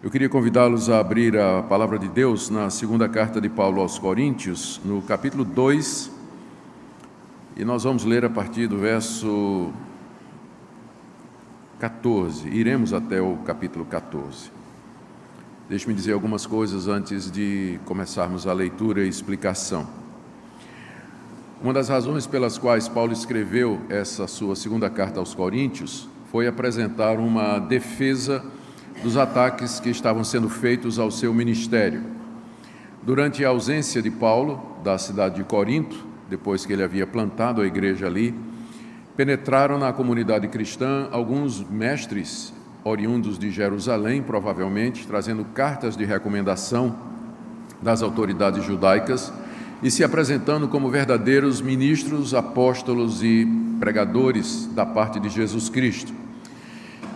Eu queria convidá-los a abrir a Palavra de Deus na segunda carta de Paulo aos Coríntios, no capítulo 2, e nós vamos ler a partir do verso 14, iremos até o capítulo 14. Deixe-me dizer algumas coisas antes de começarmos a leitura e explicação. Uma das razões pelas quais Paulo escreveu essa sua segunda carta aos Coríntios foi apresentar uma defesa dos ataques que estavam sendo feitos ao seu ministério. Durante a ausência de Paulo da cidade de Corinto, depois que ele havia plantado a igreja ali, penetraram na comunidade cristã alguns mestres oriundos de Jerusalém, provavelmente, trazendo cartas de recomendação das autoridades judaicas e se apresentando como verdadeiros ministros, apóstolos e pregadores da parte de Jesus Cristo.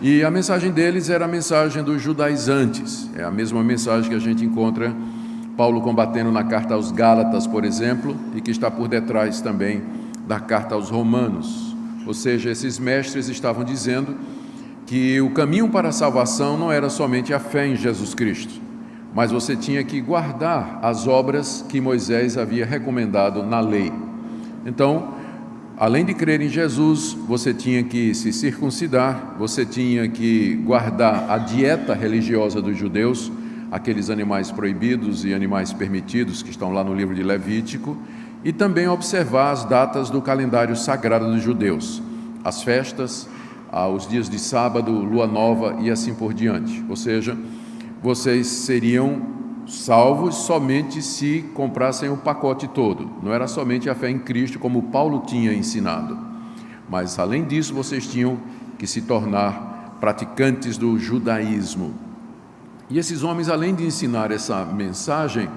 E a mensagem deles era a mensagem dos judaizantes, é a mesma mensagem que a gente encontra Paulo combatendo na carta aos Gálatas, por exemplo, e que está por detrás também da carta aos Romanos. Ou seja, esses mestres estavam dizendo que o caminho para a salvação não era somente a fé em Jesus Cristo, mas você tinha que guardar as obras que Moisés havia recomendado na lei. Então, além de crer em Jesus, você tinha que se circuncidar, você tinha que guardar a dieta religiosa dos judeus, aqueles animais proibidos e animais permitidos que estão lá no livro de Levítico, e também observar as datas do calendário sagrado dos judeus, as festas, os dias de sábado, lua nova e assim por diante. Ou seja, vocês seriam salvos somente se comprassem o pacote todo. Não era somente a fé em Cristo, como Paulo tinha ensinado. Mas, além disso, vocês tinham que se tornar praticantes do judaísmo. E esses homens, além de ensinar essa mensagem,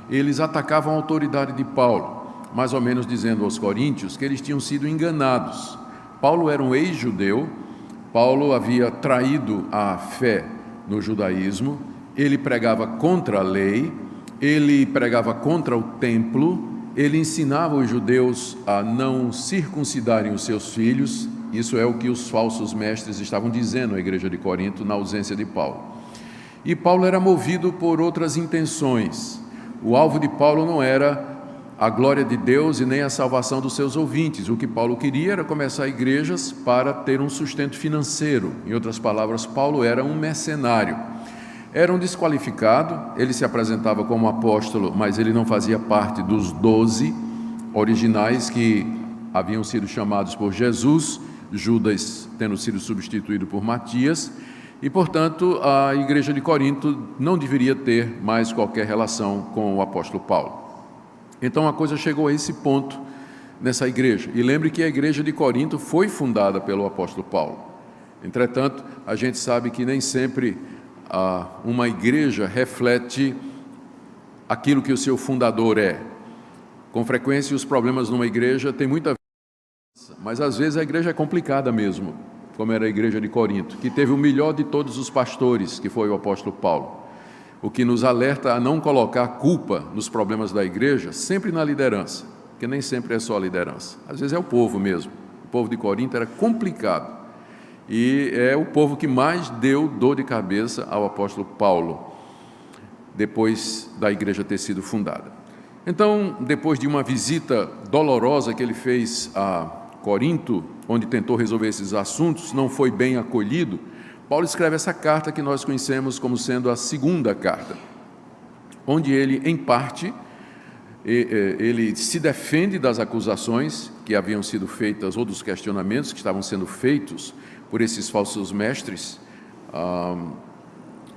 eles atacavam a autoridade de Paulo, mais ou menos dizendo aos coríntios que eles tinham sido enganados. Paulo era um ex-judeu, Paulo havia traído a fé no judaísmo, ele pregava contra a lei, ele pregava contra o templo, ele ensinava os judeus a não circuncidarem os seus filhos. Isso é o que os falsos mestres estavam dizendo à igreja de Corinto na ausência de Paulo. E Paulo era movido por outras intenções. O alvo de Paulo não era a glória de Deus e nem a salvação dos seus ouvintes. O que Paulo queria era começar igrejas para ter um sustento financeiro. Em outras palavras, Paulo era um mercenário. Era um desqualificado, ele se apresentava como apóstolo, mas ele não fazia parte dos 12 originais que haviam sido chamados por Jesus, Judas tendo sido substituído por Matias, e, portanto, a igreja de Corinto não deveria ter mais qualquer relação com o apóstolo Paulo. Então a coisa chegou a esse ponto nessa igreja. E lembre que a igreja de Corinto foi fundada pelo apóstolo Paulo. Entretanto, a gente sabe que nem sempre uma igreja reflete aquilo que o seu fundador é. Com frequência, os problemas numa igreja têm muita ver, mas às vezes a igreja é complicada mesmo, como era a igreja de Corinto, que teve o melhor de todos os pastores, que foi o apóstolo Paulo, o que nos alerta a não colocar culpa nos problemas da igreja, sempre na liderança, porque nem sempre é só a liderança, às vezes é o povo mesmo. O povo de Corinto era complicado, e é o povo que mais deu dor de cabeça ao apóstolo Paulo, depois da igreja ter sido fundada. Então, depois de uma visita dolorosa que ele fez a Corinto, onde tentou resolver esses assuntos, não foi bem acolhido, Paulo escreve essa carta que nós conhecemos como sendo a segunda carta, onde ele, em parte, ele se defende das acusações que haviam sido feitas, ou dos questionamentos que estavam sendo feitos por esses falsos mestres,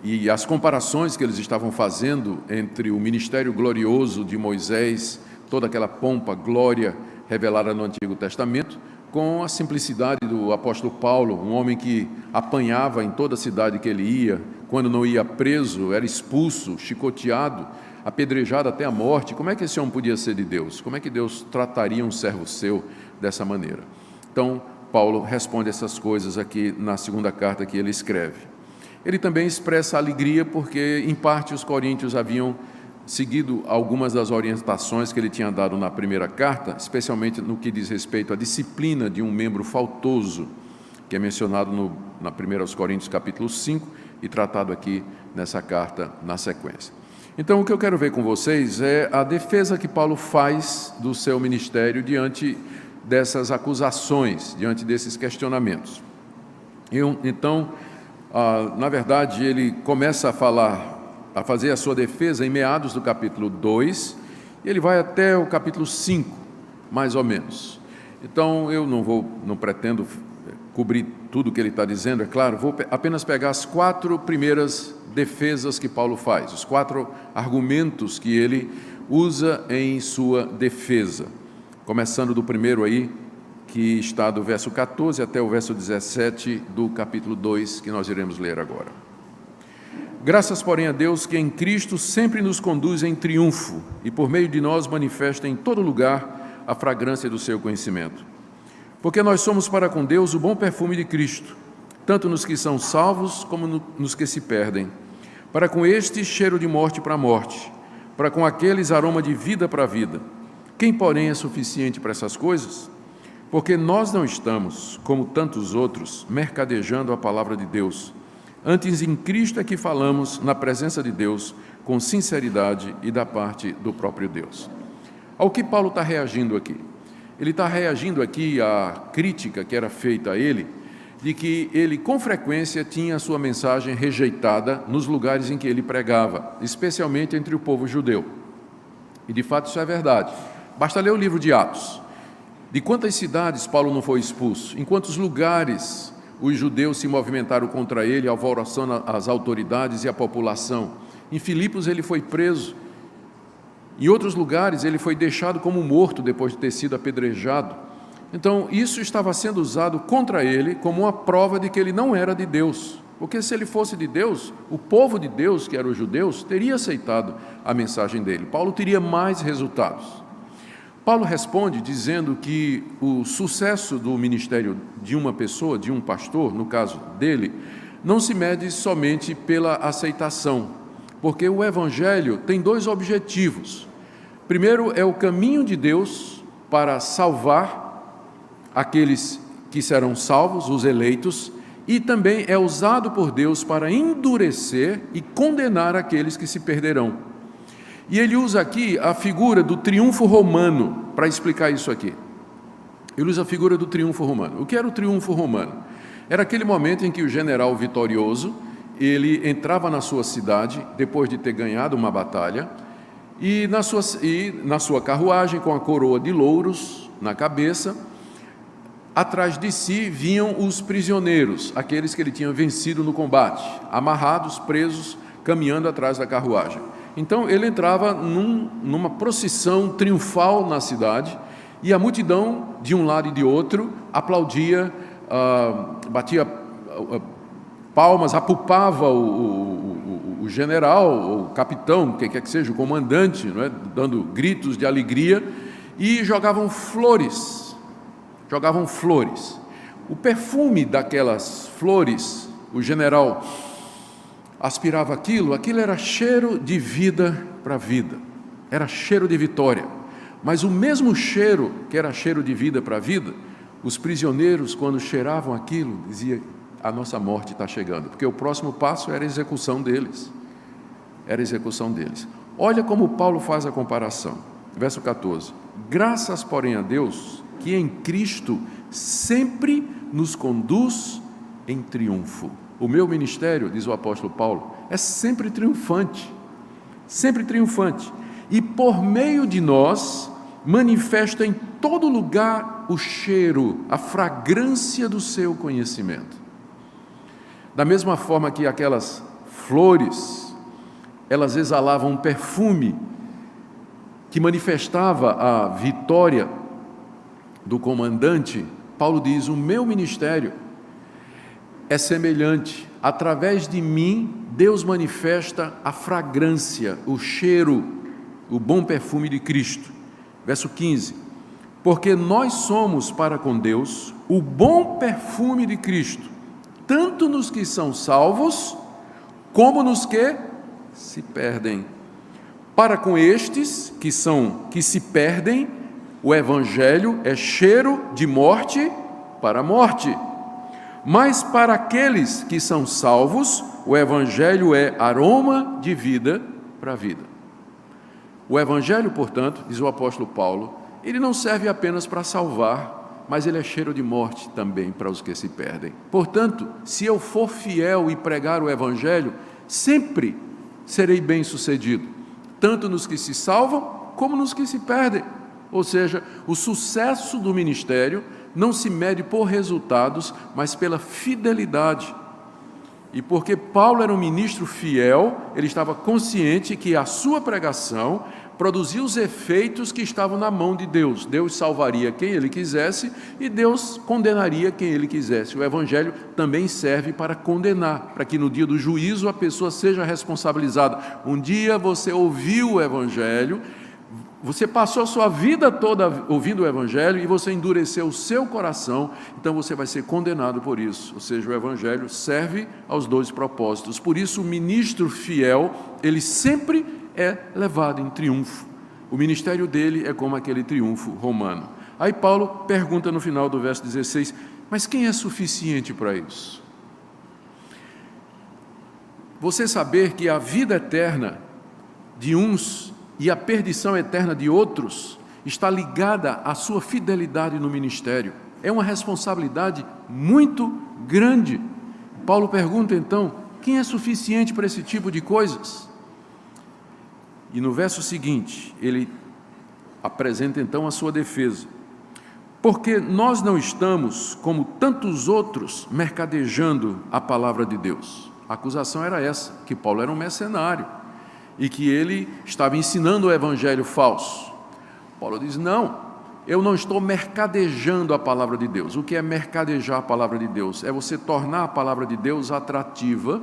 e as comparações que eles estavam fazendo entre o ministério glorioso de Moisés, toda aquela pompa, glória revelada no Antigo Testamento, com a simplicidade do apóstolo Paulo, um homem que apanhava em toda a cidade que ele ia, quando não ia preso, era expulso, chicoteado, apedrejado até a morte. Como é que esse homem podia ser de Deus? Como é que Deus trataria um servo seu dessa maneira? Então, Paulo responde essas coisas aqui na segunda carta que ele escreve. Ele também expressa alegria porque, em parte, os coríntios haviam seguido algumas das orientações que ele tinha dado na primeira carta, especialmente no que diz respeito à disciplina de um membro faltoso, que é mencionado na 1 Coríntios capítulo 5, e tratado aqui nessa carta na sequência. Então, o que eu quero ver com vocês é a defesa que Paulo faz do seu ministério diante dessas acusações, diante desses questionamentos. Então, na verdade, ele começa a fazer a sua defesa em meados do capítulo 2, e ele vai até o capítulo 5, mais ou menos. Então, eu não pretendo cobrir tudo o que ele está dizendo, é claro, vou apenas pegar as 4 primeiras defesas que Paulo faz, os 4 argumentos que ele usa em sua defesa. Começando do primeiro aí, que está do verso 14 até o verso 17 do capítulo 2, que nós iremos ler agora. Graças, porém, a Deus que em Cristo sempre nos conduz em triunfo e por meio de nós manifesta em todo lugar a fragrância do seu conhecimento. Porque nós somos para com Deus o bom perfume de Cristo, tanto nos que são salvos como nos que se perdem. Para com estes, cheiro de morte para a morte, para com aqueles, aroma de vida para a vida. Quem, porém, é suficiente para essas coisas? Porque nós não estamos, como tantos outros, mercadejando a palavra de Deus. Antes, em Cristo é que falamos na presença de Deus, com sinceridade e da parte do próprio Deus. Ao que Paulo está reagindo aqui? Ele está reagindo aqui à crítica que era feita a ele, de que ele, com frequência, tinha a sua mensagem rejeitada nos lugares em que ele pregava, especialmente entre o povo judeu. E, de fato, isso é verdade. Basta ler o livro de Atos. De quantas cidades Paulo não foi expulso? Em quantos lugares os judeus se movimentaram contra ele, alvoroçando as autoridades e a população? Em Filipos ele foi preso. Em outros lugares ele foi deixado como morto depois de ter sido apedrejado. Então, isso estava sendo usado contra ele como uma prova de que ele não era de Deus. Porque se ele fosse de Deus, o povo de Deus, que eram os judeus, teria aceitado a mensagem dele. Paulo teria mais resultados. Paulo responde dizendo que o sucesso do ministério de uma pessoa, de um pastor, no caso dele, não se mede somente pela aceitação, porque o Evangelho tem 2 objetivos. Primeiro, é o caminho de Deus para salvar aqueles que serão salvos, os eleitos, e também é usado por Deus para endurecer e condenar aqueles que se perderão. E ele usa aqui a figura do triunfo romano para explicar isso aqui. Ele usa a figura do triunfo romano. O que era o triunfo romano? Era aquele momento em que o general vitorioso, ele entrava na sua cidade, depois de ter ganhado uma batalha, e na sua carruagem, com a coroa de louros na cabeça, atrás de si vinham os prisioneiros, aqueles que ele tinha vencido no combate, amarrados, presos, caminhando atrás da carruagem. Então ele entrava numa procissão triunfal na cidade, e a multidão, de um lado e de outro, aplaudia, batia palmas, apupava o general, o capitão, quem quer que seja, o comandante, não é? Dando gritos de alegria, e jogavam flores. O perfume daquelas flores, o general aspirava aquilo era cheiro de vida para vida, era cheiro de vitória. Mas o mesmo cheiro que era cheiro de vida para vida, os prisioneiros, quando cheiravam aquilo, diziam: a nossa morte está chegando, porque o próximo passo era a execução deles. Olha como Paulo faz a comparação. Verso 14: graças, porém, a Deus, que em Cristo sempre nos conduz em triunfo. O meu ministério, diz o apóstolo Paulo, é sempre triunfante, e por meio de nós manifesta em todo lugar o cheiro, a fragrância do seu conhecimento. Da mesma forma que aquelas flores, elas exalavam um perfume que manifestava a vitória do comandante, Paulo diz: o meu ministério é semelhante. Através de mim, Deus manifesta a fragrância, o cheiro, o bom perfume de Cristo. Verso 15: porque nós somos para com Deus o bom perfume de Cristo, tanto nos que são salvos, como nos que se perdem. Para com estes que se perdem, o Evangelho é cheiro de morte para morte. Mas para aqueles que são salvos, o Evangelho é aroma de vida para a vida. O Evangelho, portanto, diz o apóstolo Paulo, ele não serve apenas para salvar, mas ele é cheiro de morte também para os que se perdem. Portanto, se eu for fiel e pregar o Evangelho, sempre serei bem-sucedido, tanto nos que se salvam, como nos que se perdem. Ou seja, o sucesso do ministério não se mede por resultados, mas pela fidelidade. E porque Paulo era um ministro fiel, ele estava consciente que a sua pregação produzia os efeitos que estavam na mão de Deus. Deus salvaria quem ele quisesse e Deus condenaria quem ele quisesse. O Evangelho também serve para condenar, para que no dia do juízo a pessoa seja responsabilizada. Um dia você ouviu o Evangelho, você passou a sua vida toda ouvindo o Evangelho e você endureceu o seu coração, então você vai ser condenado por isso. Ou seja, o Evangelho serve aos dois propósitos. Por isso, o ministro fiel, ele sempre é levado em triunfo. O ministério dele é como aquele triunfo romano. Aí Paulo pergunta no final do verso 16, mas quem é suficiente para isso? Você saber que a vida eterna de uns e a perdição eterna de outros está ligada à sua fidelidade no ministério. É uma responsabilidade muito grande. Paulo pergunta então, quem é suficiente para esse tipo de coisas? E no verso seguinte, ele apresenta então a sua defesa. Porque nós não estamos, como tantos outros, mercadejando a palavra de Deus. A acusação era essa, que Paulo era um mercenário e que ele estava ensinando o evangelho falso. Paulo diz, não, eu não estou mercadejando a palavra de Deus. O que é mercadejar a palavra de Deus? É você tornar a palavra de Deus atrativa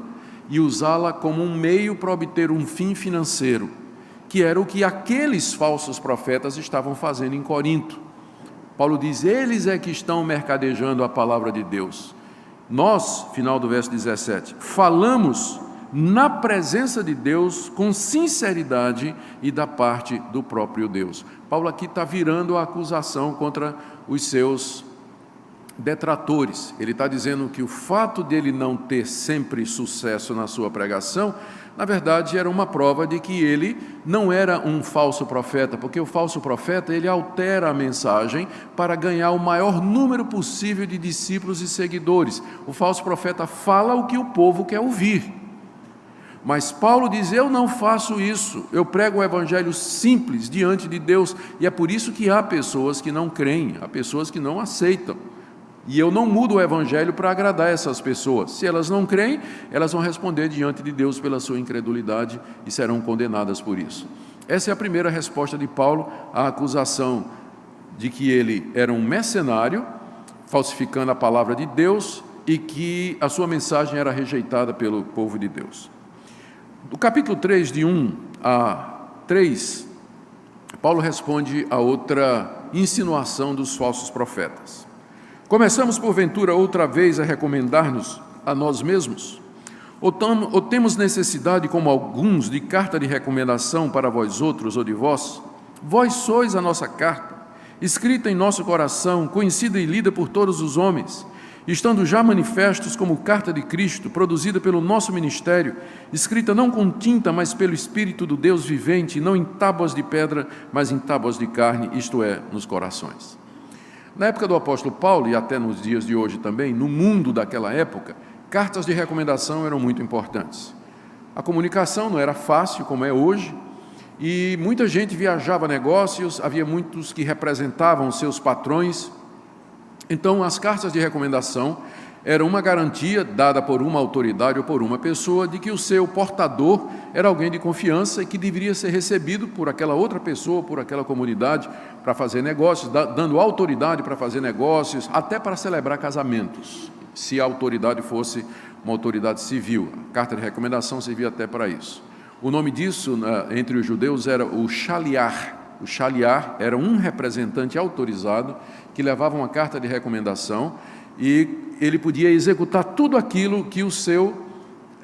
e usá-la como um meio para obter um fim financeiro, que era o que aqueles falsos profetas estavam fazendo em Corinto. Paulo diz, eles é que estão mercadejando a palavra de Deus. Nós, final do verso 17, falamos na presença de Deus com sinceridade e da parte do próprio Deus. Paulo aqui está virando a acusação contra os seus detratores. Ele está dizendo que o fato dele não ter sempre sucesso na sua pregação, na verdade era uma prova de que ele não era um falso profeta, porque o falso profeta ele altera a mensagem para ganhar o maior número possível de discípulos e seguidores. O falso profeta fala o que o povo quer ouvir. Mas Paulo diz, eu não faço isso, eu prego o evangelho simples diante de Deus, e é por isso que há pessoas que não creem, há pessoas que não aceitam, e eu não mudo o evangelho para agradar essas pessoas. Se elas não creem, elas vão responder diante de Deus pela sua incredulidade e serão condenadas por isso. Essa é a primeira resposta de Paulo à acusação de que ele era um mercenário, falsificando a palavra de Deus, e que a sua mensagem era rejeitada pelo povo de Deus. Do capítulo 3, de 1 a 3, Paulo responde a outra insinuação dos falsos profetas. Começamos, porventura, outra vez a recomendar-nos a nós mesmos? Ou temos necessidade, como alguns, de carta de recomendação para vós outros ou de vós? Vós sois a nossa carta, escrita em nosso coração, conhecida e lida por todos os homens, estando já manifestos como carta de Cristo, produzida pelo nosso ministério, escrita não com tinta, mas pelo Espírito do Deus vivente, não em tábuas de pedra, mas em tábuas de carne, isto é, nos corações. Na época do apóstolo Paulo, e até nos dias de hoje também, no mundo daquela época, cartas de recomendação eram muito importantes. A comunicação não era fácil, como é hoje, e muita gente viajava negócios, havia muitos que representavam seus patrões. Então, as cartas de recomendação eram uma garantia dada por uma autoridade ou por uma pessoa de que o seu portador era alguém de confiança e que deveria ser recebido por aquela outra pessoa, por aquela comunidade, para fazer negócios, dando autoridade para fazer negócios, até para celebrar casamentos, se a autoridade fosse uma autoridade civil. A carta de recomendação servia até para isso. O nome disso, entre os judeus, era o shaliach. O shaliach era um representante autorizado que levava uma carta de recomendação e ele podia executar tudo aquilo que o seu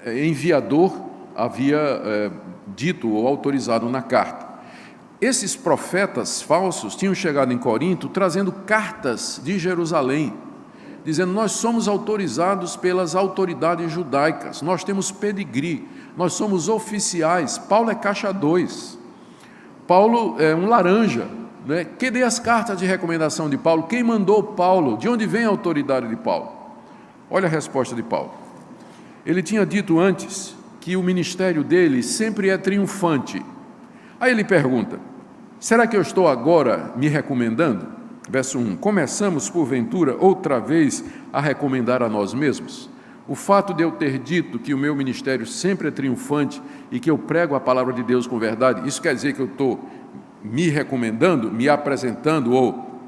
enviador havia dito ou autorizado na carta. Esses profetas falsos tinham chegado em Corinto trazendo cartas de Jerusalém, dizendo: nós somos autorizados pelas autoridades judaicas, nós temos pedigree, nós somos oficiais. Paulo é caixa 2, Paulo é um laranja, né? Cadê as cartas de recomendação de Paulo? Quem mandou Paulo? De onde vem a autoridade de Paulo? Olha a resposta de Paulo. Ele tinha dito antes que o ministério dele sempre é triunfante. Aí ele pergunta: será que eu estou agora me recomendando? Verso 1: começamos porventura outra vez a recomendar a nós mesmos? O fato de eu ter dito que o meu ministério sempre é triunfante e que eu prego a palavra de Deus com verdade, isso quer dizer que eu estou me recomendando, me apresentando ou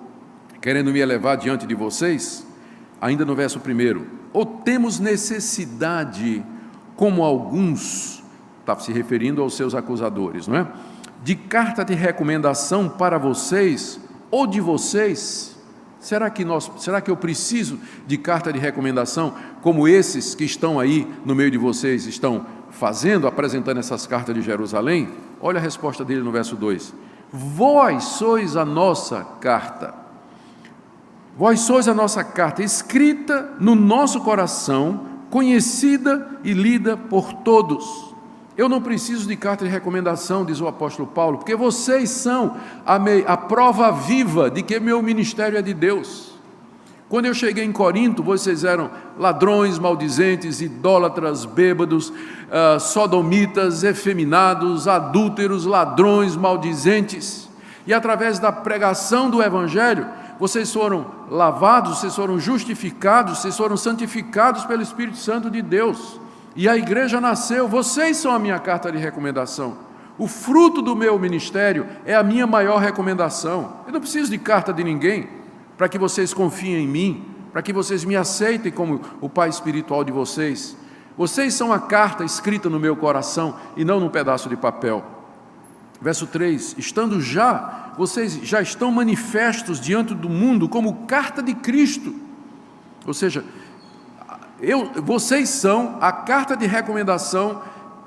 querendo me elevar diante de vocês? Ainda no verso 1: ou temos necessidade, como alguns, está se referindo aos seus acusadores, não é? De carta de recomendação para vocês ou de vocês? Será que eu preciso de carta de recomendação, como esses que estão aí no meio de vocês estão fazendo, apresentando essas cartas de Jerusalém? Olha a resposta dele no verso 2: vós sois a nossa carta. Vós sois a nossa carta, escrita no nosso coração, conhecida e lida por todos. Eu não preciso de carta de recomendação, diz o apóstolo Paulo, porque vocês são a prova viva de que meu ministério é de Deus. Quando eu cheguei em Corinto, vocês eram ladrões, maldizentes, idólatras, bêbados, sodomitas, efeminados, adúlteros, ladrões, maldizentes. E através da pregação do Evangelho, vocês foram lavados, vocês foram justificados, vocês foram santificados pelo Espírito Santo de Deus. E a igreja nasceu. Vocês são a minha carta de recomendação. O fruto do meu ministério é a minha maior recomendação. Eu não preciso de carta de ninguém para que vocês confiem em mim, para que vocês me aceitem como o pai espiritual de vocês. Vocês são a carta escrita no meu coração e não num pedaço de papel. Verso 3: vocês já estão manifestos diante do mundo como carta de Cristo. Ou seja, vocês são a carta de recomendação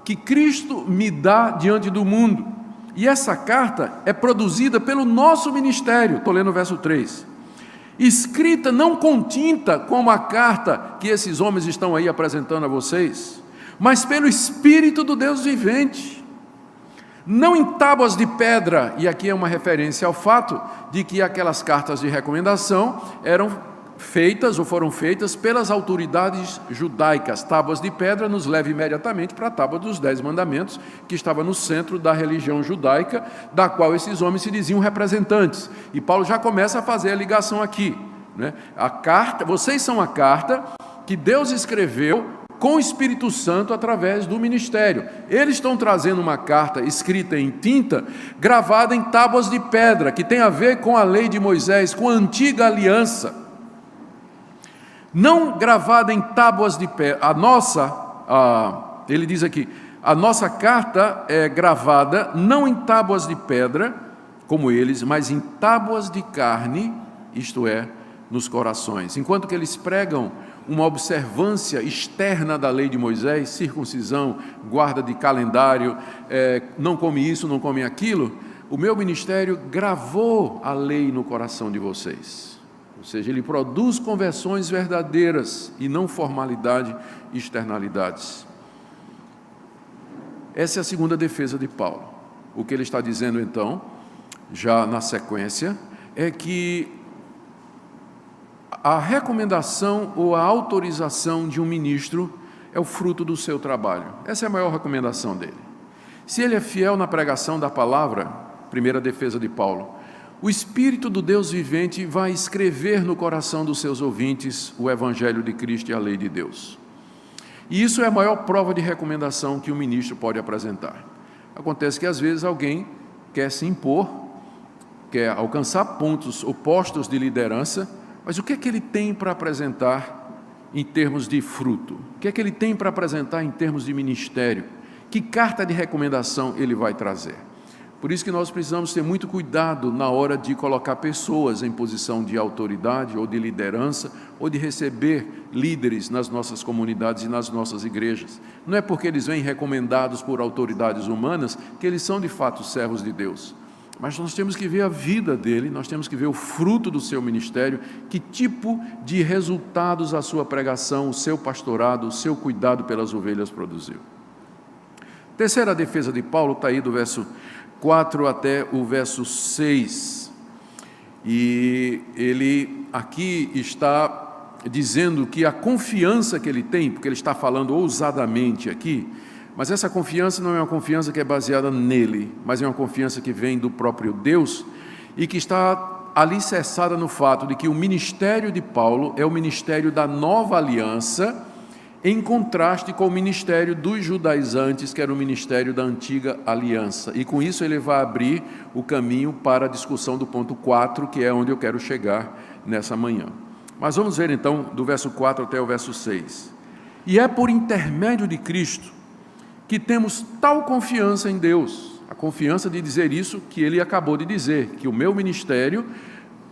que Cristo me dá diante do mundo. E essa carta é produzida pelo nosso ministério. Estou lendo o verso 3. Escrita não com tinta, como a carta que esses homens estão aí apresentando a vocês, mas pelo Espírito do Deus vivente. Não em tábuas de pedra, e aqui é uma referência ao fato de que aquelas cartas de recomendação foram feitas pelas autoridades judaicas. Tábuas de pedra nos leva imediatamente para a tábua dos 10 mandamentos, que estava no centro da religião judaica, da qual esses homens se diziam representantes. E Paulo já começa a fazer a ligação aqui, né? Vocês são a carta que Deus escreveu com o Espírito Santo através do ministério. Eles estão trazendo uma carta escrita em tinta, gravada em tábuas de pedra, que tem a ver com a lei de Moisés, com a antiga aliança. Não gravada em tábuas de pedra. Ele diz aqui, a nossa carta é gravada não em tábuas de pedra, como eles, mas em tábuas de carne, isto é, nos corações. Enquanto que eles pregam uma observância externa da lei de Moisés, circuncisão, guarda de calendário, não come isso, não come aquilo, o meu ministério gravou a lei no coração de vocês. Ou seja, ele produz conversões verdadeiras e não formalidade e externalidades. Essa é a segunda defesa de Paulo. O que ele está dizendo então, já na sequência, é que a recomendação ou a autorização de um ministro é o fruto do seu trabalho. Essa é a maior recomendação dele. Se ele é fiel na pregação da palavra, primeira defesa de Paulo, o Espírito do Deus vivente vai escrever no coração dos seus ouvintes o Evangelho de Cristo e a lei de Deus. E isso é a maior prova de recomendação que um ministro pode apresentar. Acontece que às vezes alguém quer se impor, quer alcançar pontos ou postos de liderança, mas o que é que ele tem para apresentar em termos de fruto? O que é que ele tem para apresentar em termos de ministério? Que carta de recomendação ele vai trazer? Por isso que nós precisamos ter muito cuidado na hora de colocar pessoas em posição de autoridade ou de liderança ou de receber líderes nas nossas comunidades e nas nossas igrejas. Não é porque eles vêm recomendados por autoridades humanas que eles são de fato servos de Deus. mas nós temos que ver a vida dele, nós temos que ver o fruto do seu ministério, que tipo de resultados a sua pregação, o seu pastorado, o seu cuidado pelas ovelhas produziu. Terceira defesa de Paulo está aí do verso 4 até o verso 6, e ele aqui está dizendo que a confiança que ele tem, porque ele está falando ousadamente aqui, mas essa confiança não é uma confiança que é baseada nele, mas é uma confiança que vem do próprio Deus e que está alicerçada no fato de que o ministério de Paulo é o ministério da nova aliança, em contraste com o ministério dos judaizantes, que era o ministério da antiga aliança. E com isso ele vai abrir o caminho para a discussão do ponto 4, que é onde eu quero chegar nessa manhã. Mas vamos ver então do verso 4 até o verso 6. E é por intermédio de Cristo que temos tal confiança em Deus, a confiança de dizer isso que ele acabou de dizer, que o meu ministério,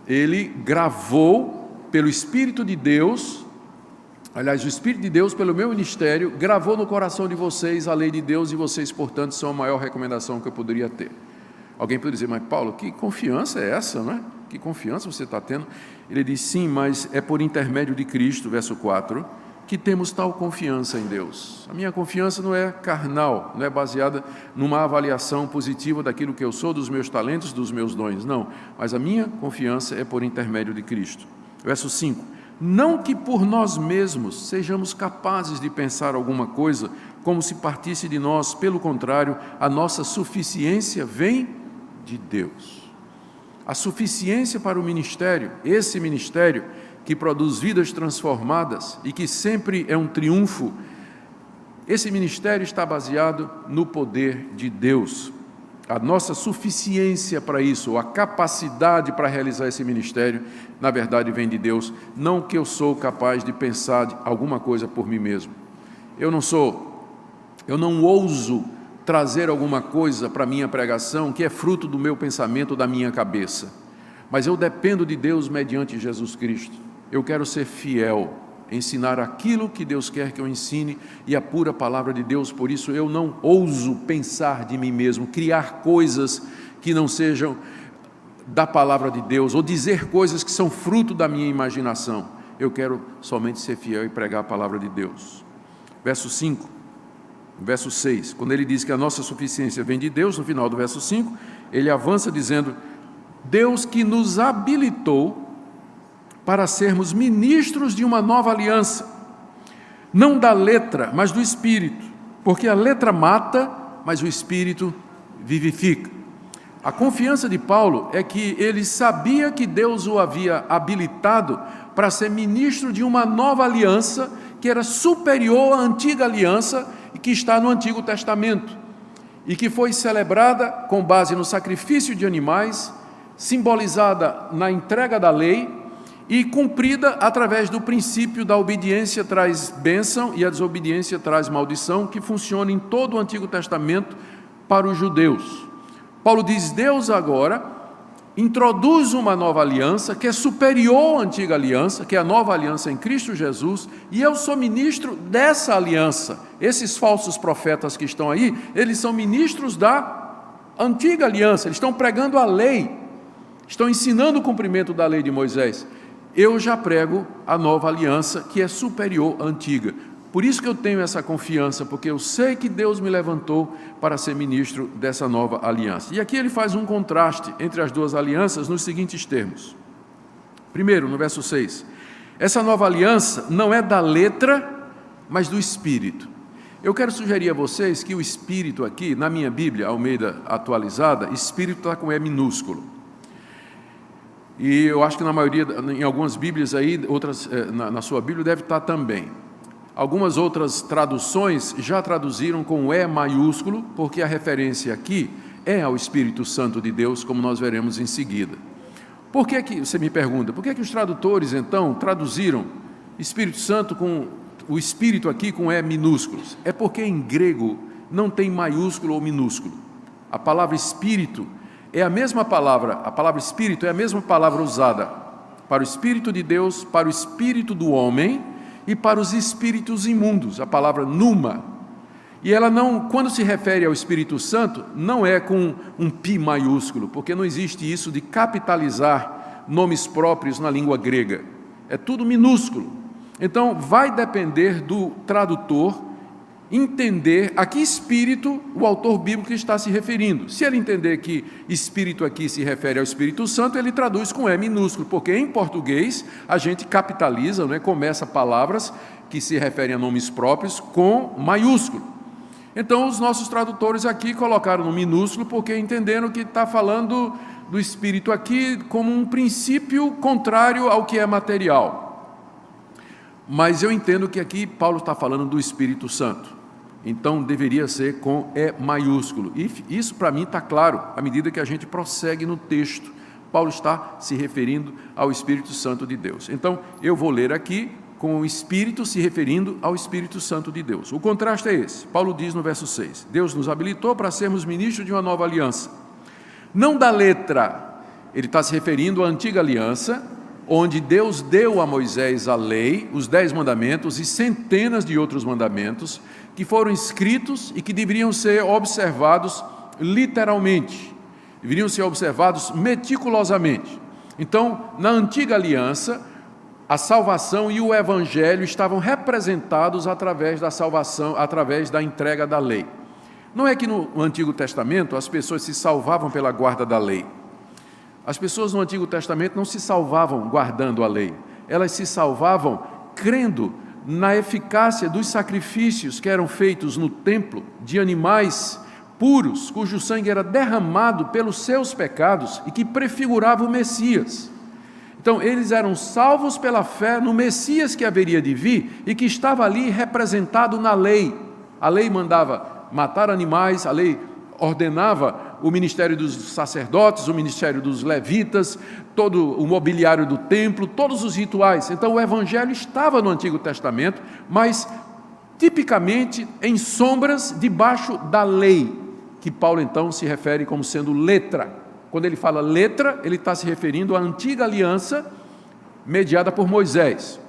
ele gravou pelo Espírito de Deus, aliás, o Espírito de Deus, pelo meu ministério, gravou no coração de vocês a lei de Deus, e vocês, portanto, são a maior recomendação que eu poderia ter. Alguém pode dizer, mas Paulo, que confiança é essa, não é? Que confiança você está tendo? Ele diz, sim, mas é por intermédio de Cristo, verso 4, que temos tal confiança em Deus. A minha confiança não é carnal, não é baseada numa avaliação positiva daquilo que eu sou, dos meus talentos, dos meus dons, não. Mas a minha confiança é por intermédio de Cristo. Verso 5, não que por nós mesmos sejamos capazes de pensar alguma coisa como se partisse de nós, pelo contrário, a nossa suficiência vem de Deus. A suficiência para o ministério, esse ministério que produz vidas transformadas e que sempre é um triunfo, esse ministério está baseado no poder de Deus. A nossa suficiência para isso, a capacidade para realizar esse ministério, na verdade vem de Deus, não que eu sou capaz de pensar de alguma coisa por mim mesmo. Eu não ouso trazer alguma coisa para a minha pregação que é fruto do meu pensamento, da minha cabeça, mas eu dependo de Deus mediante Jesus Cristo. Eu quero ser fiel, ensinar aquilo que Deus quer que eu ensine e a pura palavra de Deus, por isso eu não ouso pensar de mim mesmo, criar coisas que não sejam da palavra de Deus, ou dizer coisas que são fruto da minha imaginação. Eu quero somente ser fiel e pregar a palavra de Deus. Verso 5, verso 6, quando ele diz que a nossa suficiência vem de Deus, no final do verso 5, ele avança dizendo, Deus que nos habilitou para sermos ministros de uma nova aliança, não da letra, mas do Espírito, porque a letra mata, mas o Espírito vivifica. A confiança de Paulo é que ele sabia que Deus o havia habilitado para ser ministro de uma nova aliança, que era superior à antiga aliança e que está no Antigo Testamento, e que foi celebrada com base no sacrifício de animais, simbolizada na entrega da lei, e cumprida através do princípio da obediência traz bênção e a desobediência traz maldição, que funciona em todo o Antigo Testamento para os judeus. Paulo diz, Deus agora introduz uma nova aliança, que é superior à antiga aliança, que é a nova aliança em Cristo Jesus, e eu sou ministro dessa aliança. Esses falsos profetas que estão aí, eles são ministros da antiga aliança, eles estão pregando a lei, estão ensinando o cumprimento da lei de Moisés. Eu já prego a nova aliança, que é superior à antiga. Por isso que eu tenho essa confiança, porque eu sei que Deus me levantou para ser ministro dessa nova aliança. E aqui ele faz um contraste entre as duas alianças nos seguintes termos. Primeiro, no verso 6, essa nova aliança não é da letra, mas do Espírito. Eu quero sugerir a vocês que o Espírito aqui, na minha Bíblia, Almeida atualizada, Espírito está com E minúsculo. E eu acho que na maioria, em algumas Bíblias aí, outras, na sua Bíblia deve estar também. Algumas outras traduções já traduziram com E maiúsculo, porque a referência aqui é ao Espírito Santo de Deus, como nós veremos em seguida. Por que você me pergunta, por que os tradutores então traduziram Espírito Santo com o Espírito aqui com E minúsculos? É porque em grego não tem maiúsculo ou minúsculo. A palavra Espírito é a mesma palavra, a palavra Espírito é a mesma palavra usada para o Espírito de Deus, para o Espírito do homem e para os espíritos imundos, a palavra pneuma. E ela não, quando se refere ao Espírito Santo, não é com um pi maiúsculo, porque não existe isso de capitalizar nomes próprios na língua grega. É tudo minúsculo. Então, vai depender do tradutor entender a que espírito o autor bíblico está se referindo. Se ele entender que espírito aqui se refere ao Espírito Santo, ele traduz com E minúsculo, porque em português a gente capitaliza, né, começa palavras que se referem a nomes próprios com maiúsculo. Então, os nossos tradutores aqui colocaram no minúsculo, porque entenderam que está falando do Espírito aqui como um princípio contrário ao que é material. Mas eu entendo que aqui Paulo está falando do Espírito Santo. Então, deveria ser com E maiúsculo. E isso, para mim, está claro, à medida que a gente prossegue no texto. Paulo está se referindo ao Espírito Santo de Deus. Então, eu vou ler aqui com o Espírito se referindo ao Espírito Santo de Deus. O contraste é esse. Paulo diz no verso 6, Deus nos habilitou para sermos ministros de uma nova aliança. Não da letra, ele está se referindo à antiga aliança, onde Deus deu a Moisés a lei, os 10 mandamentos e centenas de outros mandamentos, que foram escritos e que deveriam ser observados literalmente, deveriam ser observados meticulosamente. Então, na antiga aliança, a salvação e o evangelho estavam representados através da salvação, através da entrega da lei. Não é que no Antigo Testamento as pessoas se salvavam pela guarda da lei. As pessoas no Antigo Testamento não se salvavam guardando a lei, elas se salvavam crendo na eficácia dos sacrifícios que eram feitos no templo de animais puros, cujo sangue era derramado pelos seus pecados e que prefigurava o Messias. Então, eles eram salvos pela fé no Messias que haveria de vir e que estava ali representado na lei. A lei mandava matar animais, a lei ordenava o ministério dos sacerdotes, o ministério dos levitas, todo o mobiliário do templo, todos os rituais. Então, o evangelho estava no Antigo Testamento, mas tipicamente em sombras debaixo da lei, que Paulo então se refere como sendo letra. Quando ele fala letra, ele está se referindo à antiga aliança mediada por Moisés.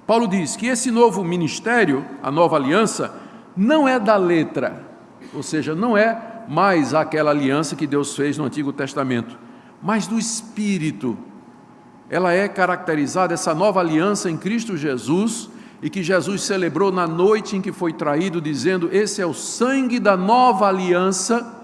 Paulo diz que esse novo ministério, a nova aliança, não é da letra, ou seja, não é mais aquela aliança que Deus fez no Antigo Testamento, mas do Espírito. Ela é caracterizada, essa nova aliança em Cristo Jesus, e que Jesus celebrou na noite em que foi traído, dizendo, esse é o sangue da nova aliança,